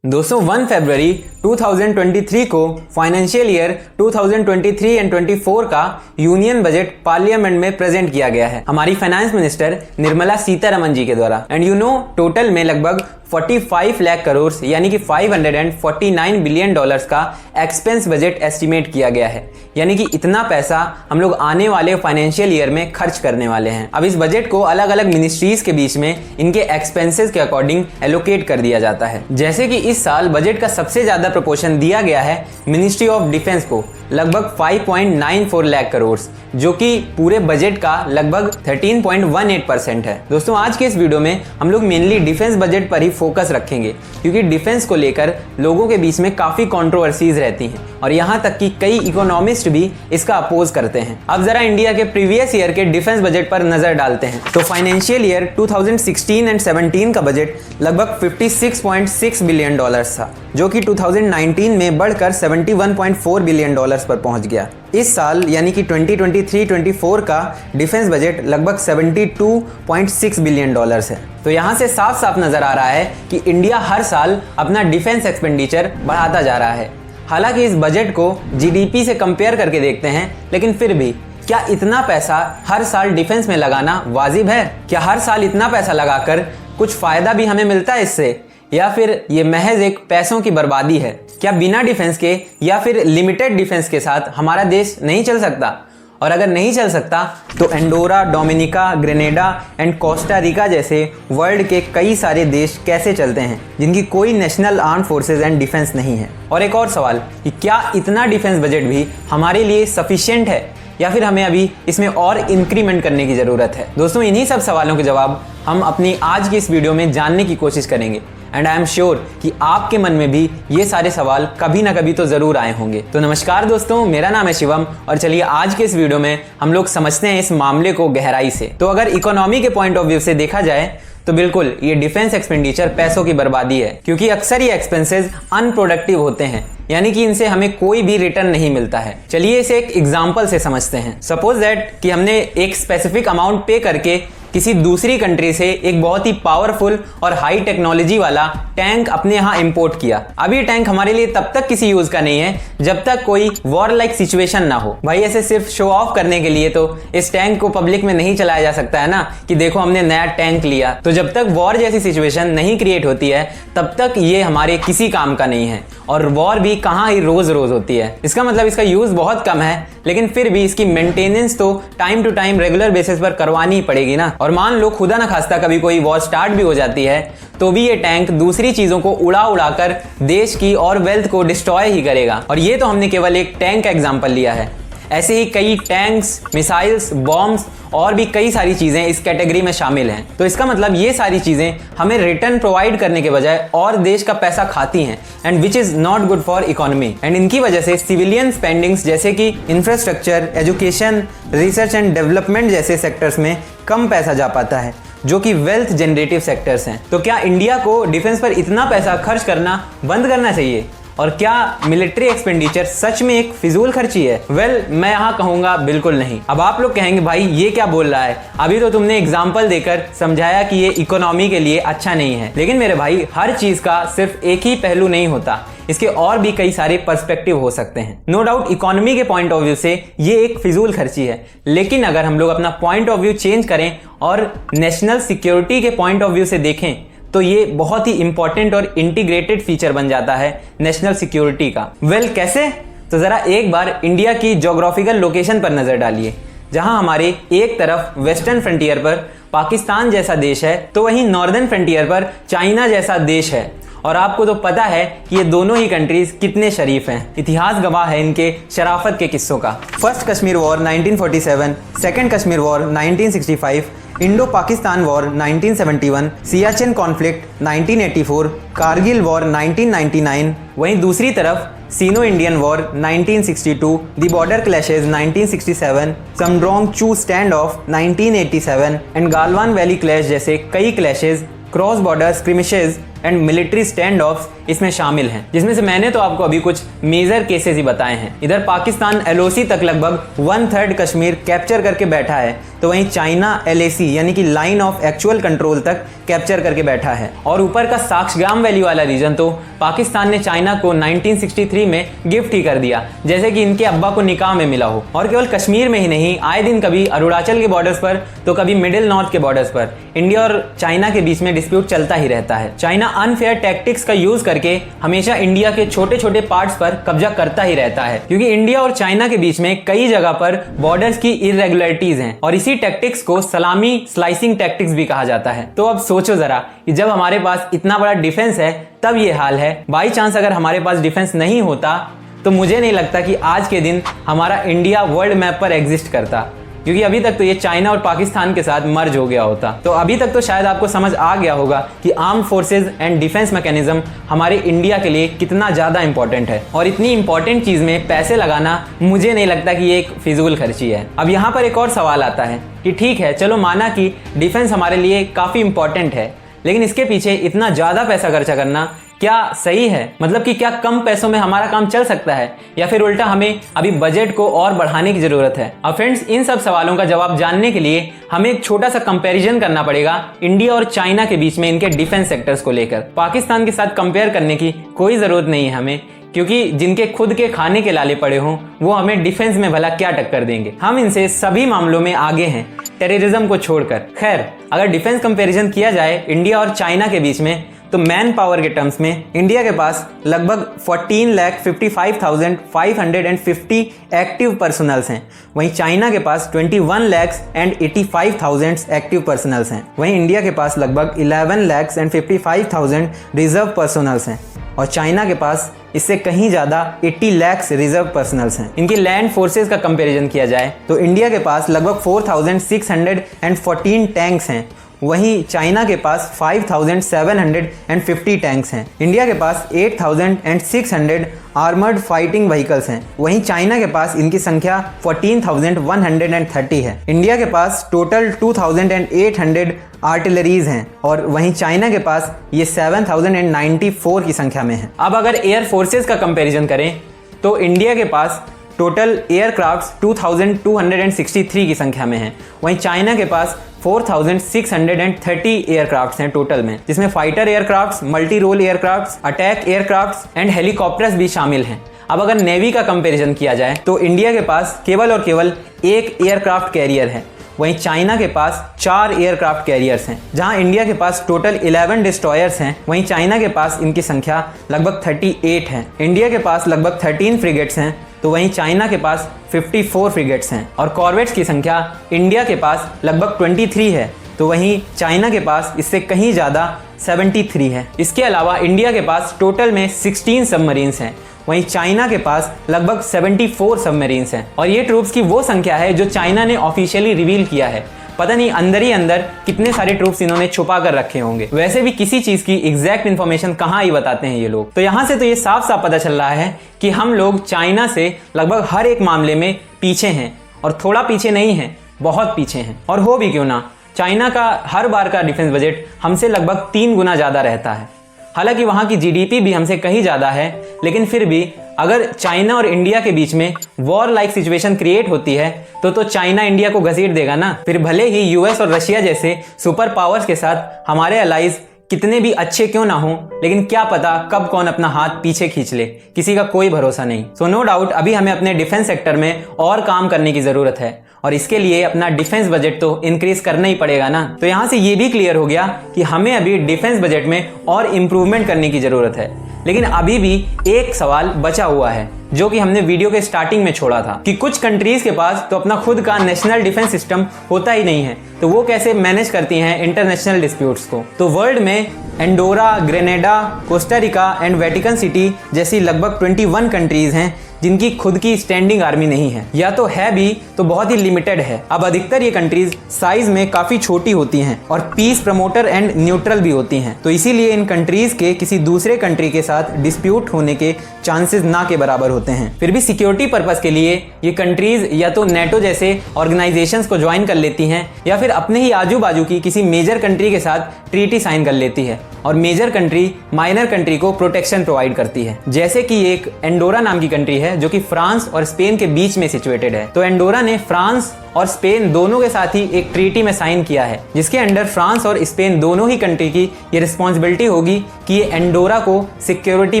दोस्तों 1 फरवरी 2023 को financial year 2023 and 24 का यूनियन बजट पार्लियामेंट में प्रेजेंट किया गया है हमारी फाइनेंस मिनिस्टर निर्मला सीतारमण जी के द्वारा। एंड टोटल में लगभग 45 लाख करोड़ यानी कि 549 बिलियन डॉलर्स का एक्सपेंस बजट एस्टिमेट किया गया है, यानी कि इतना पैसा हम लोग आने वाले फाइनेंशियल ईयर में खर्च करने वाले हैं। अब इस बजट को अलग अलग मिनिस्ट्रीज के बीच में इनके एक्सपेंसेस के अकॉर्डिंग एलोकेट कर दिया जाता है। जैसे कि इस साल बजट का सबसे ज्यादा प्रोपोर्शन दिया गया है मिनिस्ट्री ऑफ डिफेंस को, लगभग 5.94 लाख करोड़, जो कि पूरे बजट का लगभग 13.18% है। दोस्तों आज के इस वीडियो में हम लोग मेनली डिफेंस बजट पर ही फोकस रखेंगे, क्योंकि डिफेंस को लेकर लोगों के बीच में काफी कंट्रोवर्सीज रहती हैं और यहाँ तक कि कई इकोनॉमिस्ट भी इसका अपोज करते हैं। अब जरा इंडिया के प्रीवियस ईयर के डिफेंस बजट पर नजर डालते हैं। तो फाइनेंशियल ईयर 2016 एंड 17 का बजट लगभग 56.6 बिलियन डॉलर्स था, जो कि 2019 में बढ़कर 71.4 बिलियन डॉलर्स पर पहुंच गया। इस साल यानी कि 2023-24 का डिफेंस बजट लगभग 72.6 बिलियन डॉलर्स है। तो यहाँ से साफ साफ नजर आ रहा है कि इंडिया हर साल अपना डिफेंस एक्सपेंडिचर बढ़ाता जा रहा है। हालांकि इस बजट को जीडीपी से कंपेयर करके देखते हैं, लेकिन फिर भी क्या इतना पैसा हर साल डिफेंस में लगाना वाजिब है? क्या हर साल इतना पैसा लगाकर कुछ फायदा भी हमें मिलता है इससे, या फिर ये महज एक पैसों की बर्बादी है? क्या बिना डिफेंस के या फिर लिमिटेड डिफेंस के साथ हमारा देश नहीं चल सकता? और अगर नहीं चल सकता तो Andorra, Dominica, Grenada and Costa Rica जैसे वर्ल्ड के कई सारे देश कैसे चलते हैं जिनकी कोई national arm forces and defence नहीं है? और एक और सवाल कि क्या इतना डिफेंस बजट भी हमारे लिए सफिशिएंट है, या फिर हमें अभी इसमें और इंक्रीमेंट करने की जरूरत है? दोस्तों इन्हीं सब सवालों के जवाब हम अपनी आज की इस वीडियो में जानने की कोशिश करेंगे। एंड आई एम श्योर कि आपके मन में भी ये सारे सवाल कभी ना कभी तो जरूर आए होंगे। तो नमस्कार दोस्तों, मेरा नाम है शिवम और चलिए आज के इस वीडियो में हम लोग समझते हैं इस मामले को गहराई से। तो अगर इकोनॉमी के पॉइंट ऑफ व्यू से देखा जाए तो बिल्कुल ये डिफेंस एक्सपेंडिचर पैसों की बर्बादी है, क्योंकि अक्सर ये एक्सपेंसेस अनप्रोडक्टिव होते हैं, यानी कि इनसे हमें कोई भी रिटर्न नहीं मिलता है। चलिए इसे एक एग्जांपल से समझते हैं। सपोज दैट कि हमने एक स्पेसिफिक अमाउंट पे करके किसी दूसरी कंट्री से एक बहुत ही पावरफुल और हाई टेक्नोलॉजी वाला टैंक अपने यहाँ इंपोर्ट किया। अब ये टैंक हमारे लिए तब तक किसी यूज का नहीं है जब तक कोई वॉर लाइक सिचुएशन ना हो। भाई ऐसे सिर्फ शो ऑफ करने के लिए तो इस टैंक को पब्लिक में नहीं चलाया जा सकता है ना, कि देखो हमने नया टैंक लिया। तो जब तक वॉर जैसी सिचुएशन नहीं क्रिएट होती है तब तक ये हमारे किसी काम का नहीं है, और वॉर भी कहाँ ही रोज रोज होती है। इसका मतलब इसका यूज बहुत कम है, लेकिन फिर भी इसकी मेंटेनेंस तो time to time regular basis पर करवानी ही पड़ेगी ना। और मान लो खुदा ना खास्ता कभी कोई वॉर स्टार्ट भी हो जाती है तो भी ये टैंक दूसरी चीजों को उड़ा उड़ाकर देश की और वेल्थ को डिस्ट्रॉय ही करेगा। और ये तो हमने केवल एक टैंक का एग्जांपल लिया है, ऐसे ही कई टैंक्स, मिसाइल्स, बॉम्ब्स और भी कई सारी चीजें इस कैटेगरी में शामिल हैं। तो इसका मतलब ये सारी चीजें हमें रिटर्न प्रोवाइड करने के बजाय और देश का पैसा खाती हैं, and which is not good for economy. And इनकी वजह से सिविलियन स्पेंडिंग्स जैसे कि infrastructure, education, research and development जैसे सेक्टर्स में कम पैसा जा पाता है, जो कि वेल्थ जनरेटिव सेक्टर्स हैं। तो क्या इंडिया को डिफेंस पर इतना पैसा खर्च करना बंद करना चाहिए? और क्या मिलिट्री एक्सपेंडिचर सच में एक फिजूल खर्ची है? वेल, मैं यहाँ कहूंगा बिल्कुल नहीं। अब आप लोग कहेंगे भाई ये क्या बोल रहा है, अभी तो तुमने एग्जाम्पल देकर समझाया कि ये इकोनॉमी के लिए अच्छा नहीं है। लेकिन मेरे भाई हर चीज का सिर्फ एक ही पहलू नहीं होता, इसके और भी कई सारे पर्सपेक्टिव हो सकते हैं। नो डाउट इकोनॉमी के पॉइंट ऑफ व्यू से ये एक फिजूल खर्ची है, लेकिन अगर हम लोग अपना पॉइंट ऑफ व्यू चेंज करें और नेशनल सिक्योरिटी के पॉइंट ऑफ व्यू से देखें तो ये बहुत ही इंपॉर्टेंट और इंटीग्रेटेड फीचर बन जाता है नेशनल सिक्योरिटी का। वेल कैसे? तो जरा एक बार इंडिया की ज्योग्राफिकल लोकेशन पर नजर डालिए, जहां हमारे एक तरफ वेस्टर्न फ्रंटियर पर पाकिस्तान जैसा देश है, तो वहीं नॉर्दर्न फ्रंटियर पर चाइना जैसा देश है। और आपको तो पता है कि ये दोनों ही कंट्रीज कितने शरीफ हैं। इतिहास गवाह है इनके शराफत के किस्सों का। First Kashmir war 1947, second Kashmir war 1965, Indo Pakistan war 1971, Siachen conflict 1984, Kargil war 1999, वहीं दूसरी तरफ Sino Indian war 1962, the border clashes 1967, Sumdorong Chu stand off 1987 and Galwan valley clash जैसे कई clashes, cross border skirmishes and military stand off इसमें शामिल हैं, जिसमें से मैंने तो आपको अभी कुछ मेजर केसेस ही बताए हैं। इधर पाकिस्तान LOC तक लगभग 1/3 कश्मीर कैप्चर करके बैठा है, तो वहीं चाइना LAC यानी कि लाइन ऑफ एक्चुअल कंट्रोल तक कैप्चर करके बैठा है। और ऊपर का साक्षगाम वैली वाला रीजन तो पाकिस्तान ने चाइना को 1963 में गिफ्ट ही कर दिया, जैसे कि इनके अब्बा को निकाह में मिला हो। और केवल कश्मीर में ही नहीं, आए दिन कभी अरुणाचल के बॉर्डर्स पर तो कभी मिडिल नॉर्थ के बॉर्डर्स पर इंडिया और चाइना के बीच में डिस्प्यूट चलता ही रहता है। चाइना अनफेयर टैक्टिक्स का यूज करके हमेशा इंडिया के छोटे छोटे पार्ट्स पर कब्जा करता ही रहता है, क्योंकि इंडिया और चाइना के बीच में कई जगह पर बॉर्डर्स की इरेगुलरिटीज हैं और इसी टैक्टिक्स को सलामी स्लाइसिंग टैक्टिक्स भी कहा जाता है। तो अब सोचो जरा कि जब हमारे पास इतना बड़ा डिफेंस है तब ये हाल है। बाई चांस अगर हमारे पास डिफेंस नहीं होता तो मुझे नहीं लगता कि आज के दिन हमारा इंडिया वर्ल्ड मैप पर एग्जिस्ट करता, क्योंकि अभी तक तो ये चाइना और पाकिस्तान के साथ मर्ज हो गया होता। तो अभी तक तो शायद आपको समझ आ गया होगा कि arm forces and defence mechanism हमारे इंडिया के लिए कितना ज़्यादा इंपॉर्टेंट है। और इतनी इंपॉर्टेंट चीज़ में पैसे लगाना मुझे नहीं लगता कि ये एक फिजूल खर्ची है। अब यहाँ पर एक और सवाल आता है कि ठीक है, चलो माना कि डिफेंस हमारे लिए काफ़ी इंपॉर्टेंट है, लेकिन इसके पीछे इतना ज़्यादा पैसा खर्चा करना क्या सही है? मतलब कि क्या कम पैसों में हमारा काम चल सकता है, या फिर उल्टा हमें अभी बजट को और बढ़ाने की जरूरत है? अब फ्रेंड्स, इन सब सवालों का जवाब जानने के लिए हमें एक छोटा सा कंपैरिजन करना पड़ेगा इंडिया और चाइना के बीच में इनके डिफेंस सेक्टर्स को लेकर। पाकिस्तान के साथ कंपेयर करने की कोई जरूरत नहीं है हमें, क्योंकि जिनके खुद के खाने के लाले पड़े हों वो हमें डिफेंस में भला क्या टक्कर देंगे। हम इनसे सभी मामलों में आगे हैं, टेररिज्म को छोड़कर। खैर, अगर डिफेंस कंपैरिजन किया जाए इंडिया और चाइना के बीच में, तो मैन पावर के टर्म्स में इंडिया के पास लगभग 14,55,550 एक्टिव पर्सनल्स हैं, वहीं चाइना के पास 21,85,000 एक्टिव पर्सनल्स हैं। वहीं इंडिया के पास लगभग 11,55,000 रिजर्व पर्सनल्स हैं और चाइना के पास इससे कहीं ज़्यादा 80 लाख रिजर्व पर्सनल्स हैं। इनकी लैंड फोर्सेस का कंपैरिजन किया जाए तो इंडिया के पास लगभग 4,614 टैंक्स हैं, वहीं चाइना के पास 5,750 टैंक्स हैं। इंडिया के पास 8,600 आर्मर्ड फाइटिंग व्हीकल्स हैं, वहीं चाइना के पास इनकी संख्या 14,130 है। इंडिया के पास टोटल 2,800 आर्टिलरीज हैं और वहीं चाइना के पास ये 7,094 की संख्या में है। अब अगर एयर फोर्सेस का कंपैरिजन करें तो इंडिया के पास टोटल एयरक्राफ्ट्स 2,263 की संख्या में हैं, वहीं चाइना के पास 4,630 एयरक्राफ्ट्स हैं टोटल में, जिसमें fighter aircrafts, multi role aircrafts, attack aircrafts and helicopters भी शामिल हैं। अब अगर नेवी का कंपैरिजन किया जाए तो इंडिया के पास केवल और केवल एक एयरक्राफ्ट कैरियर है, वहीं चाइना के पास 4 एयरक्राफ्ट कैरियर्स हैं। जहां इंडिया के पास टोटल 11 डिस्ट्रॉयर्स हैं, वहीं चाइना के पास इनकी संख्या लगभग 38 है। इंडिया के पास लगभग 13 फ्रिगेट्स हैं, तो वहीं चाइना के पास 54 फ्रिगेट्स हैं। और कॉर्वेट्स की संख्या इंडिया के पास लगभग 23 है, तो वहीं चाइना के पास इससे कहीं ज़्यादा 73 है। इसके अलावा इंडिया के पास टोटल में 16 सबमरीन्स हैं, वहीं चाइना के पास लगभग 74 सबमरीन्स हैं। और ये ट्रूप्स की वो संख्या है जो चाइना ने ऑफिशियली रिवील किया है। पता नहीं अंदर ही अंदर कितने सारे ट्रूप्स इन्होंने छुपा कर रखे होंगे। वैसे भी किसी चीज की एग्जैक्ट इन्फॉर्मेशन कहाँ ही बताते हैं ये लोग। तो यहाँ से तो ये साफ साफ पता चल रहा है कि हम लोग चाइना से लगभग हर एक मामले में पीछे हैं, और थोड़ा पीछे नहीं है, बहुत पीछे हैं। और हो भी क्यों ना, चाइना का हर बार का डिफेंस बजट हमसे लगभग 3 गुना ज्यादा रहता है। हालांकि वहां की जीडीपी भी हमसे कहीं ज्यादा है, लेकिन फिर भी अगर चाइना और इंडिया के बीच में वॉर लाइक सिचुएशन क्रिएट होती है तो चाइना इंडिया को घसीट देगा ना। फिर भले ही यूएस और रशिया जैसे सुपर पावर्स के साथ हमारे अलाइज कितने भी अच्छे क्यों ना हो, लेकिन क्या पता कब कौन अपना हाथ पीछे खींच ले, किसी का कोई भरोसा नहीं। सो नो डाउट अभी हमें अपने डिफेंस सेक्टर में और काम करने की जरूरत है, और इसके लिए अपना डिफेंस बजट तो इंक्रीज करना ही पड़ेगा ना। तो यहाँ से ये भी क्लियर हो गया कि हमें अभी डिफेंस बजट में और इम्प्रूवमेंट करने की जरूरत है। लेकिन अभी भी एक सवाल बचा हुआ है, जो कि हमने वीडियो के स्टार्टिंग में छोड़ा था, कि कुछ कंट्रीज के पास तो अपना खुद का नेशनल डिफेंस सिस्टम होता ही नहीं है, तो वो कैसे मैनेज करती हैं इंटरनेशनल डिस्प्यूट्स को। तो वर्ल्ड में Andorra, Grenada, Costa Rica and Vatican City जैसी लगभग 21 कंट्रीज हैं जिनकी खुद की स्टैंडिंग आर्मी नहीं है, या तो है भी तो बहुत ही लिमिटेड है। अब अधिकतर ये कंट्रीज साइज में काफी छोटी होती हैं और पीस प्रमोटर एंड न्यूट्रल भी होती हैं, तो इसीलिए इन कंट्रीज के किसी दूसरे कंट्री के साथ डिस्प्यूट होने के चांसेस ना के बराबर होते हैं। फिर भी सिक्योरिटी पर्पस के लिए ये कंट्रीज या तो नेटो जैसे ऑर्गेनाइजेशंस को ज्वाइन कर लेती हैं, या फिर अपने ही आजू बाजू की किसी मेजर कंट्री के साथ ट्रीटी साइन कर लेती है, और मेजर कंट्री माइनर कंट्री को प्रोटेक्शन प्रोवाइड करती है। जैसे कि एक एंडोरा नाम की कंट्री है जो कि फ्रांस और स्पेन के बीच में सिचुएटेड है। तो एंडोरा ने फ्रांस और स्पेन दोनों के साथ ही एक ट्रीटी में साइन किया है, जिसके अंडर फ्रांस और स्पेन दोनों ही कंट्री की ये रिस्पॉन्सिबिलिटी होगी कि ये एंडोरा को सिक्योरिटी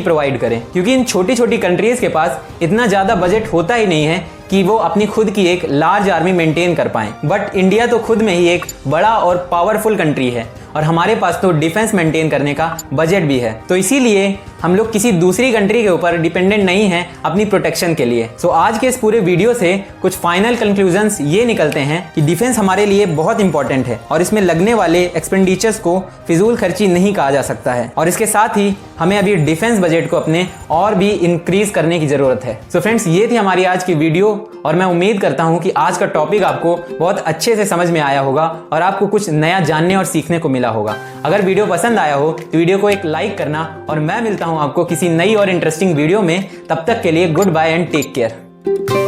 प्रोवाइड करें, क्योंकि इन छोटी छोटी कंट्रीज के पास इतना ज्यादा बजट होता ही नहीं है कि वो अपनी खुद की एक लार्ज आर्मी मेंटेन कर पाएं। बट इंडिया तो खुद में ही एक बड़ा और पावरफुल कंट्री है और हमारे पास तो डिफेंस मेंटेन करने का बजट भी है। तो इसीलिए हम लोग किसी दूसरी कंट्री के ऊपर डिपेंडेंट नहीं हैं अपनी प्रोटेक्शन के लिए। सो आज के इस पूरे वीडियो से कुछ फाइनल कंक्लूजन्स ये निकलते हैं कि डिफेंस हमारे लिए बहुत इंपॉर्टेंट है और इसमें लगने वाले एक्सपेंडिचर्स को फिजूल खर्ची नहीं कहा जा सकता है, और इसके साथ ही हमें अभी डिफेंस बजट को अपने और भी इंक्रीज करने की जरूरत है। सो फ्रेंड्स, ये थी हमारी आज की वीडियो और मैं उम्मीद करता हूँ कि आज का टॉपिक आपको बहुत अच्छे से समझ में आया होगा और आपको कुछ नया जानने और सीखने को मिला होगा। अगर वीडियो पसंद आया हो तो वीडियो को एक लाइक करना, और मैं मिलता हूं आपको किसी नई और इंटरेस्टिंग वीडियो में। तब तक के लिए good bye and take care.